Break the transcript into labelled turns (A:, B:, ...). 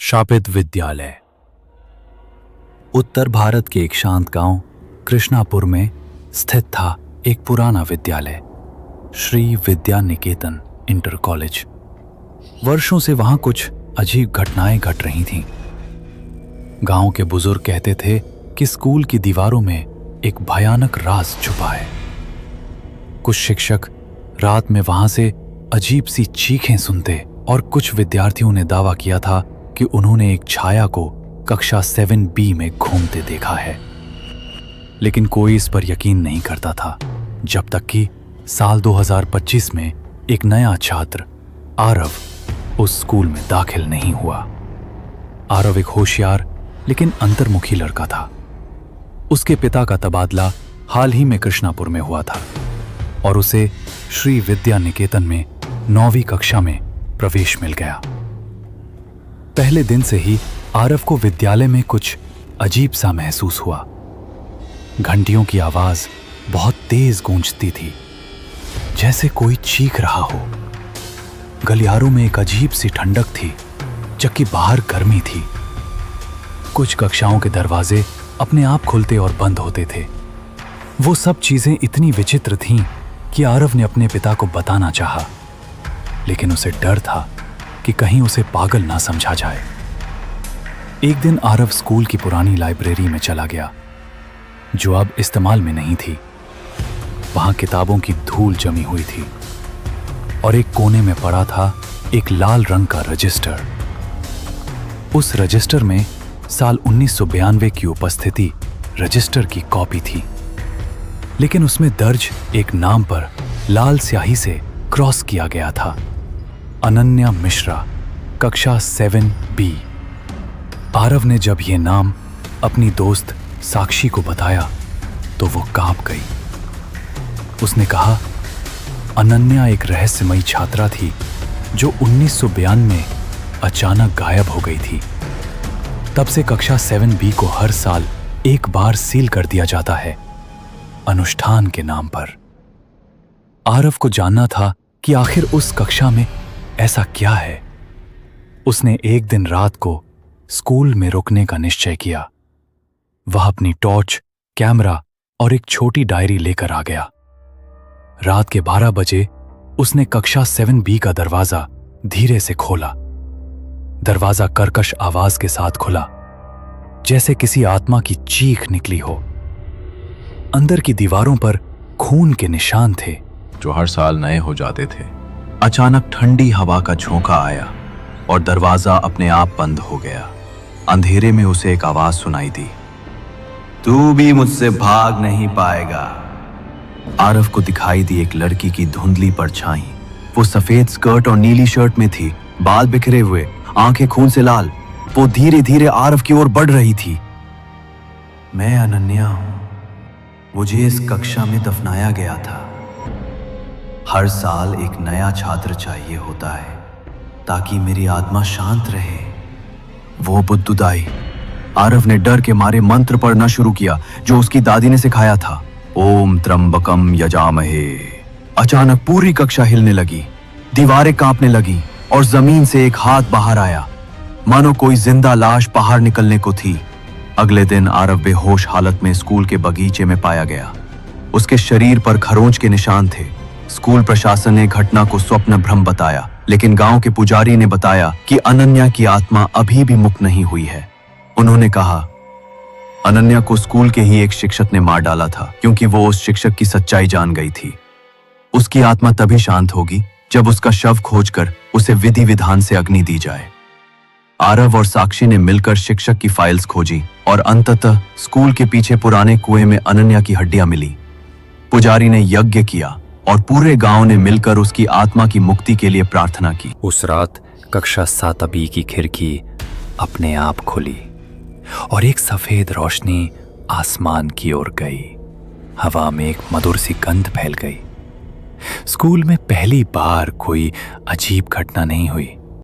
A: शापित विद्यालय। उत्तर भारत के एक शांत गांव कृष्णापुर में स्थित था एक पुराना विद्यालय, श्री विद्या निकेतन इंटर कॉलेज। वर्षों से वहां कुछ अजीब घटनाएं घट रही थीं। गांव के बुजुर्ग कहते थे कि स्कूल की दीवारों में एक भयानक राज छुपा है। कुछ शिक्षक रात में वहां से अजीब सी चीखें सुनते और कुछ विद्यार्थियों ने दावा किया था कि उन्होंने एक छाया को कक्षा 7B में घूमते देखा है। लेकिन कोई इस पर यकीन नहीं करता था, जब तक कि साल 2025 में एक नया छात्र आरव उस स्कूल में दाखिल नहीं हुआ। आरव एक होशियार लेकिन अंतर्मुखी लड़का था। उसके पिता का तबादला हाल ही में कृष्णापुर में हुआ था और उसे श्री विद्या निकेतन में 9वीं कक्षा में प्रवेश मिल गया। पहले दिन से ही आरव को विद्यालय में कुछ अजीब सा महसूस हुआ। घंटियों की आवाज बहुत तेज गूंजती थी, जैसे कोई चीख रहा हो। गलियारों में एक अजीब सी ठंडक थी, जबकि बाहर गर्मी थी। कुछ कक्षाओं के दरवाजे अपने आप खुलते और बंद होते थे। वो सब चीजें इतनी विचित्र थीं कि आरव ने अपने पिता को बताना चाहा, लेकिन उसे डर था कि कहीं उसे पागल ना समझा जाए। एक दिन आरव स्कूल की पुरानी लाइब्रेरी में चला गया, जो अब इस्तेमाल में नहीं थी। वहां किताबों की धूल जमी हुई थी और एक कोने में पड़ा था एक लाल रंग का रजिस्टर। उस रजिस्टर में साल 1992 की उपस्थिति रजिस्टर की कॉपी थी, लेकिन उसमें दर्ज एक नाम पर लाल स्याही से क्रॉस किया गया था, अनन्या मिश्रा, कक्षा 7B। आरव ने जब यह नाम अपनी दोस्त साक्षी को बताया तो वो कांप गई। उसने कहा, अनन्या एक रहस्यमयी छात्रा थी जो 1992 में अचानक गायब हो गई थी। तब से कक्षा 7B को हर साल एक बार सील कर दिया जाता है, अनुष्ठान के नाम पर। आरव को जानना था कि आखिर उस कक्षा में ऐसा क्या है। उसने एक दिन रात को स्कूल में रुकने का निश्चय किया। वह अपनी टॉर्च, कैमरा और एक छोटी डायरी लेकर आ गया। रात के 12 बजे उसने कक्षा 7B का दरवाजा धीरे से खोला। दरवाजा कर्कश आवाज के साथ खुला, जैसे किसी आत्मा की चीख निकली हो। अंदर की दीवारों पर खून के निशान थे,
B: जो हर साल नए हो जाते थे। अचानक ठंडी हवा का झोंका आया और दरवाजा अपने आप बंद हो गया। अंधेरे में उसे एक आवाज सुनाई दी, तू भी मुझसे भाग नहीं पाएगा। आरव को दिखाई दी एक लड़की की धुंधली परछाई। वो सफेद स्कर्ट और नीली शर्ट में थी, बाल बिखरे हुए, आंखें खून से लाल। वो धीरे धीरे आरव की ओर बढ़ रही थी। मैं अनन्या हूं, मुझे इस कक्षा में दफनाया गया था। हर साल एक नया छात्र चाहिए होता है ताकि मेरी आत्मा शांत रहे। वो बुद्दुदाई। आरव ने डर के मारे मंत्र पढ़ना शुरू किया, जो उसकी दादी ने सिखाया था। ओम त्र्यंबकम यजामहे। अचानक पूरी कक्षा हिलने लगी, दीवारें कांपने लगी और जमीन से एक हाथ बाहर आया, मानो कोई जिंदा लाश बाहर निकलने को थी। अगले दिन आरव बेहोश हालत में स्कूल के बगीचे में पाया गया। उसके शरीर पर खरोंच के निशान थे। स्कूल प्रशासन ने घटना को स्वप्न भ्रम बताया, लेकिन गांव के पुजारी ने बताया कि अनन्या की आत्मा अभी भी मुक्त नहीं हुई है। उन्होंने कहा, अनन्या को स्कूल के ही एक शिक्षक ने मार डाला था, क्योंकि वो उस शिक्षक की सच्चाई जान गई थी। उसकी आत्मा तभी शांत होगी जब उसका शव खोजकर उसे विधि विधान से अग्नि दी जाए। आरव और साक्षी ने मिलकर शिक्षक की फाइल्स खोजी और अंततः स्कूल के पीछे पुराने कुएं में अनन्या की हड्डियां मिली। पुजारी ने यज्ञ किया और पूरे गांव ने मिलकर उसकी आत्मा की मुक्ति के लिए प्रार्थना की।
A: उस रात कक्षा 7B की खिड़की अपने आप खुली और एक सफेद रोशनी आसमान की ओर गई। हवा में एक मधुर सी गंध फैल गई। स्कूल में पहली बार कोई अजीब घटना नहीं हुई।